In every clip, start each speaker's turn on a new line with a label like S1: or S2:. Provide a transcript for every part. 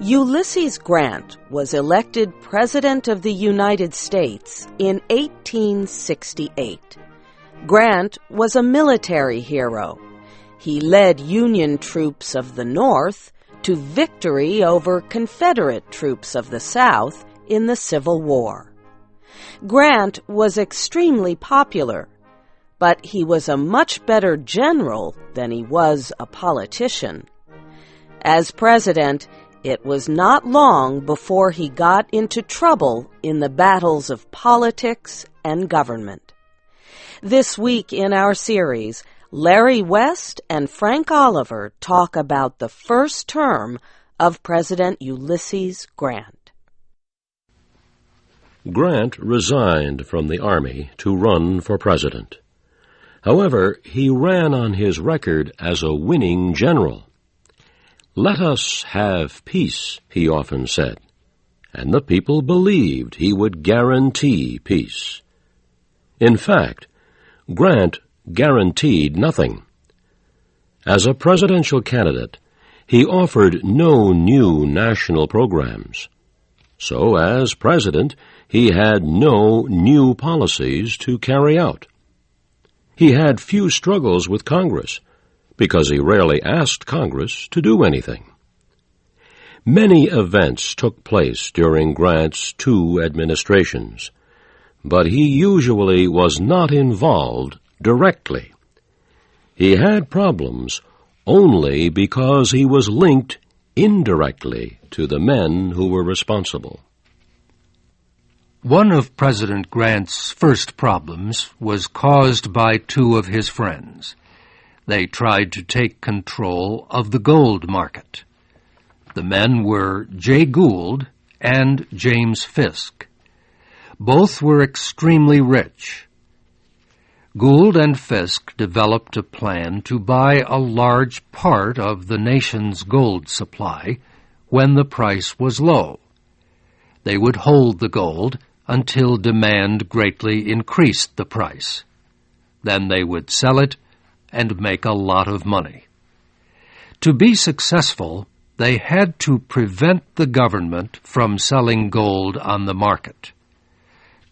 S1: Ulysses Grant was elected President of the United States in 1868. Grant was a military hero. He led Union troops of the North to victory over Confederate troops of the South in the Civil War. Grant was extremely popular, but he was a much better general than he was a politician. As president, it was not long before he got into trouble in the battles of politics and government. This week in our series, Larry West and Frank Oliver talk about the first term of President Ulysses Grant.
S2: Grant resigned from the Army to run for president. However, he ran on his record as a winning general. "Let us have peace," he often said, and the people believed he would guarantee peace. In fact, Grant guaranteed nothing. As a presidential candidate, he offered no new national programs. So, as president, he had no new policies to carry out. He had few struggles with Congress, because he rarely asked Congress to do anything. Many events took place during Grant's 2 administrations, but he usually was not involved directly. He had problems only because he was linked indirectly to the men who were responsible.
S3: One of President Grant's first problems was caused by 2 of his friends. They tried to take control of the gold market. The men were Jay Gould and James Fisk. Both were extremely rich. Gould and Fisk developed a plan to buy a large part of the nation's gold supply when the price was low. They would hold the gold until demand greatly increased the price. Then they would sell it and make a lot of money. To be successful, they had to prevent the government from selling gold on the market.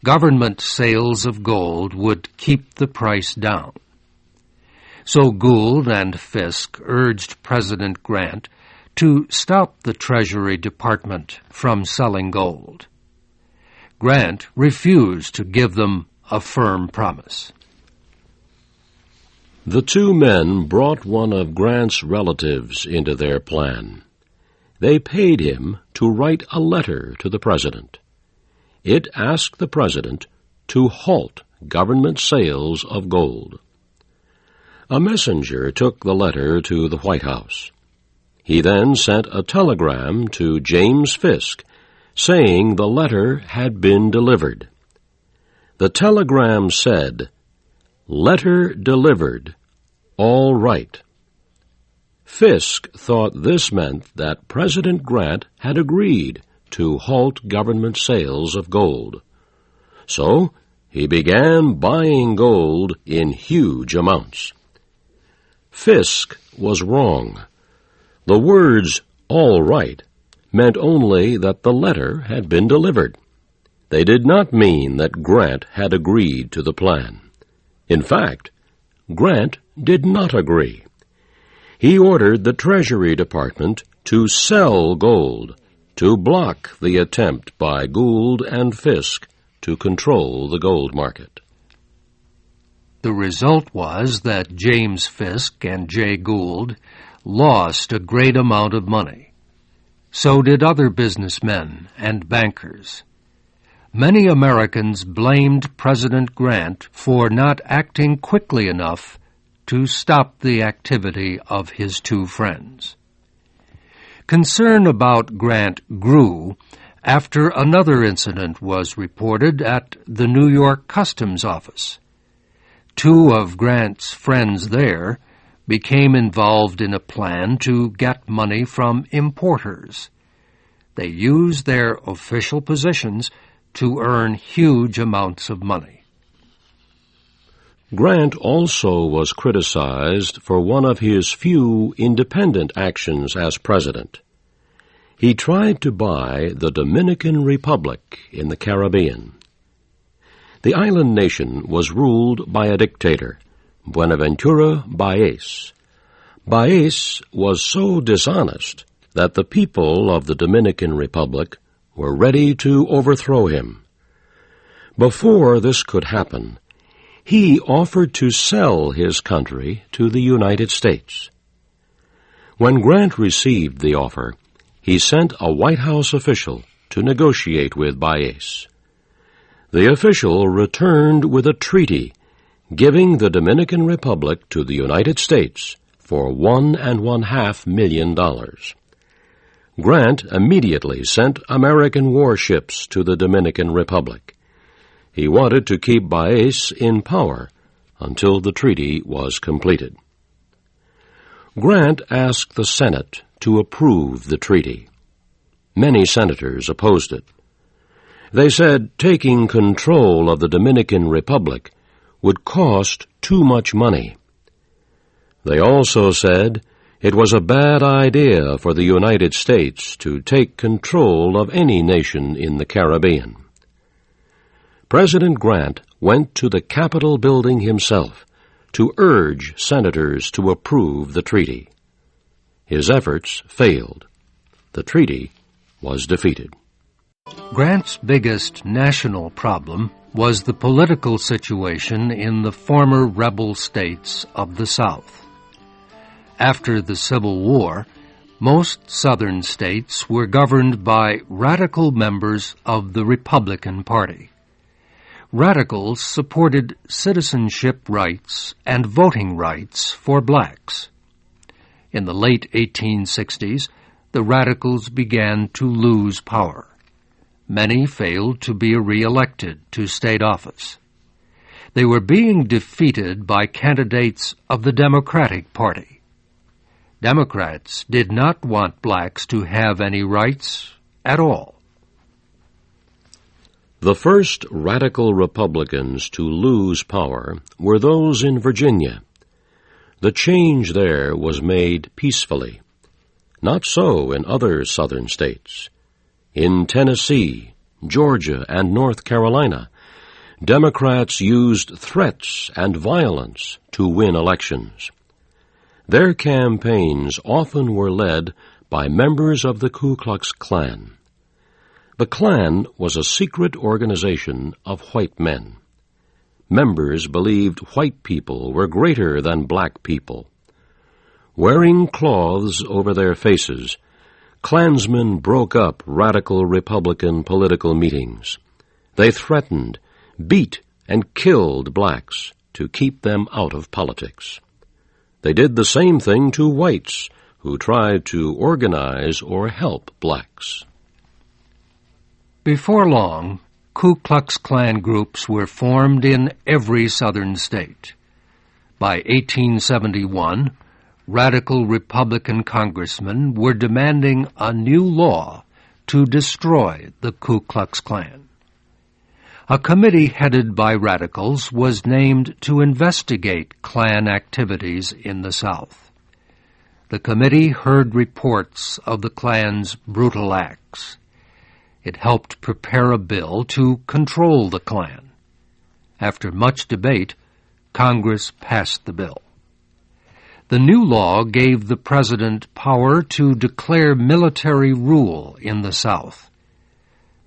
S3: Government sales of gold would keep the price down. So Gould and Fisk urged President Grant to stop the Treasury Department from selling gold. Grant refused to give them a firm promise.
S2: The 2 men brought one of Grant's relatives into their plan. They paid him to write a letter to the president. It asked the president to halt government sales of gold. A messenger took the letter to the White House. He then sent a telegram to James Fisk saying the letter had been delivered. The telegram said, "Letter delivered. All right." Fisk thought this meant that President Grant had agreed to halt government sales of gold. So he began buying gold in huge amounts. Fisk was wrong. The words, "all right," meant only that the letter had been delivered. They did not mean that Grant had agreed to the plan. In fact, Grant did not agree. He ordered the Treasury Department to sell gold, to block the attempt by Gould and Fisk to control the gold market.
S3: The result was that James Fisk and Jay Gould lost a great amount of money. So did other businessmen and bankers. Many Americans blamed President Grant for not acting quickly enough to stop the activity of his 2 friends. Concern about Grant grew after another incident was reported at the New York Customs Office. 2 of Grant's friends there became involved in a plan to get money from importers. They used their official positions to earn huge amounts of money.
S2: Grant also was criticized for one of his few independent actions as president. He tried to buy the Dominican Republic in the Caribbean. The island nation was ruled by a dictator, Buenaventura Báez. Báez was so dishonest that the people of the Dominican Republic were ready to overthrow him. Before this could happen, he offered to sell his country to the United States. When Grant received the offer, he sent a White House official to negotiate with Báez. The official returned with a treaty giving the Dominican Republic to the United States for $1.5 million. Grant immediately sent American warships to the Dominican Republic. He wanted to keep Báez in power until the treaty was completed. Grant asked the Senate to approve the treaty. Many senators opposed it. They said taking control of the Dominican Republic would cost too much money. They also said it was a bad idea for the United States to take control of any nation in the Caribbean. President Grant went to the Capitol building himself to urge senators to approve the treaty. His efforts failed. The treaty was defeated.
S3: Grant's biggest national problem was the political situation in the former rebel states of the South. After the Civil War, most Southern states were governed by radical members of the Republican Party. Radicals supported citizenship rights and voting rights for blacks. In the late 1860s, the Radicals began to lose power. Many failed to be re-elected to state office. They were being defeated by candidates of the Democratic Party. Democrats did not want blacks to have any rights at all.
S2: The first radical Republicans to lose power were those in Virginia. The change there was made peacefully. Not so in other Southern states. In Tennessee, Georgia, and North Carolina, Democrats used threats and violence to win elections. Their campaigns often were led by members of the Ku Klux Klan. The Klan was a secret organization of white men. Members believed white people were greater than black people. Wearing cloths over their faces, Klansmen broke up radical Republican political meetings. They threatened, beat, and killed blacks to keep them out of politics. They did the same thing to whites who tried to organize or help blacks.
S3: Before long, Ku Klux Klan groups were formed in every Southern state. By 1871, radical Republican congressmen were demanding a new law to destroy the Ku Klux Klan. A committee headed by radicals was named to investigate Klan activities in the South. The committee heard reports of the Klan's brutal acts. It helped prepare a bill to control the Klan. After much debate, Congress passed the bill. The new law gave the president power to declare military rule in the South.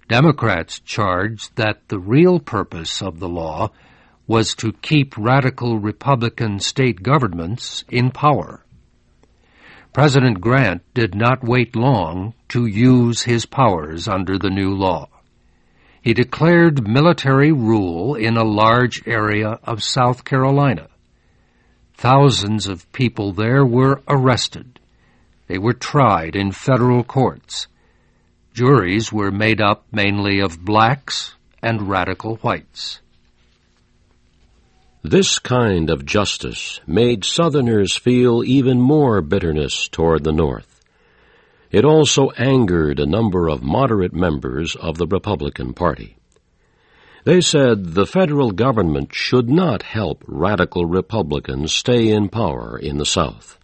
S3: Democrats charged that the real purpose of the law was to keep radical Republican state governments in power. President Grant did not wait long to use his powers under the new law. He declared military rule in a large area of South Carolina. Thousands of people there were arrested. They were tried in federal courts. Juries were made up mainly of blacks and radical whites.
S2: This kind of justice made Southerners feel even more bitterness toward the North. It also angered a number of moderate members of the Republican Party. They said the federal government should not help radical Republicans stay in power in the South.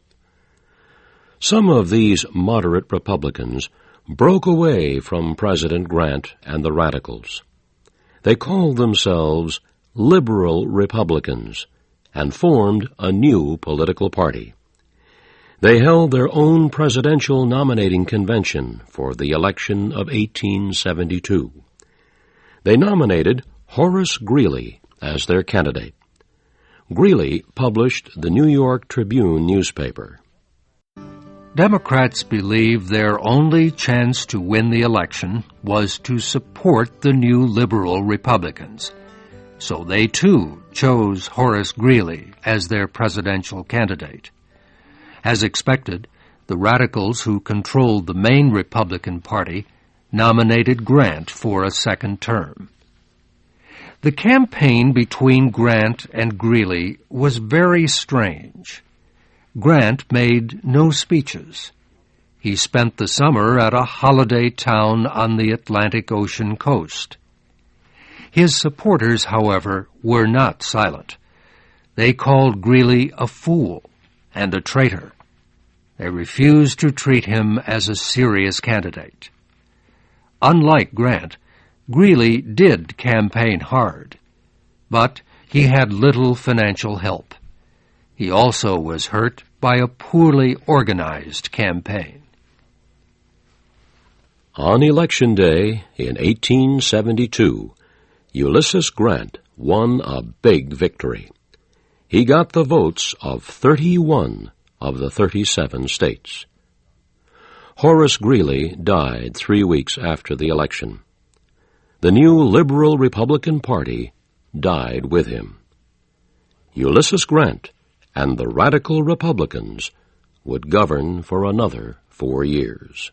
S2: Some of these moderate Republicans broke away from President Grant and the Radicals. They called themselves Liberal Republicans and formed a new political party. They held their own presidential nominating convention for the election of 1872. They nominated Horace Greeley as their candidate. Greeley published the New York Tribune newspaper.
S3: Democrats believed their only chance to win the election was to support the new liberal Republicans. So they, too, chose Horace Greeley as their presidential candidate. As expected, the radicals who controlled the main Republican Party nominated Grant for a second term. The campaign between Grant and Greeley was very strange. Grant made no speeches. He spent the summer at a holiday town on the Atlantic Ocean coast. His supporters, however, were not silent. They called Greeley a fool and a traitor. They refused to treat him as a serious candidate. Unlike Grant, Greeley did campaign hard, but he had little financial help. He also was hurt by a poorly organized campaign.
S2: On Election Day in 1872, Ulysses Grant won a big victory. He got the votes of 31 of the 37 states. Horace Greeley died 3 weeks after the election. The new Liberal Republican Party died with him. Ulysses Grant and the Radical Republicans would govern for another 4 years.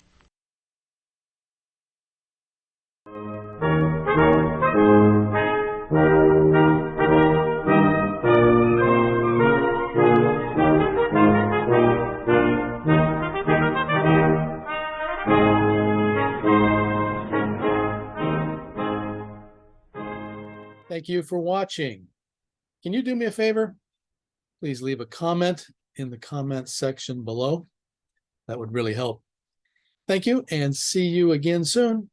S4: Thank you for watching. Can you do me a favor? Please leave a comment in the comment section below. That would really help. Thank you, and see you again soon.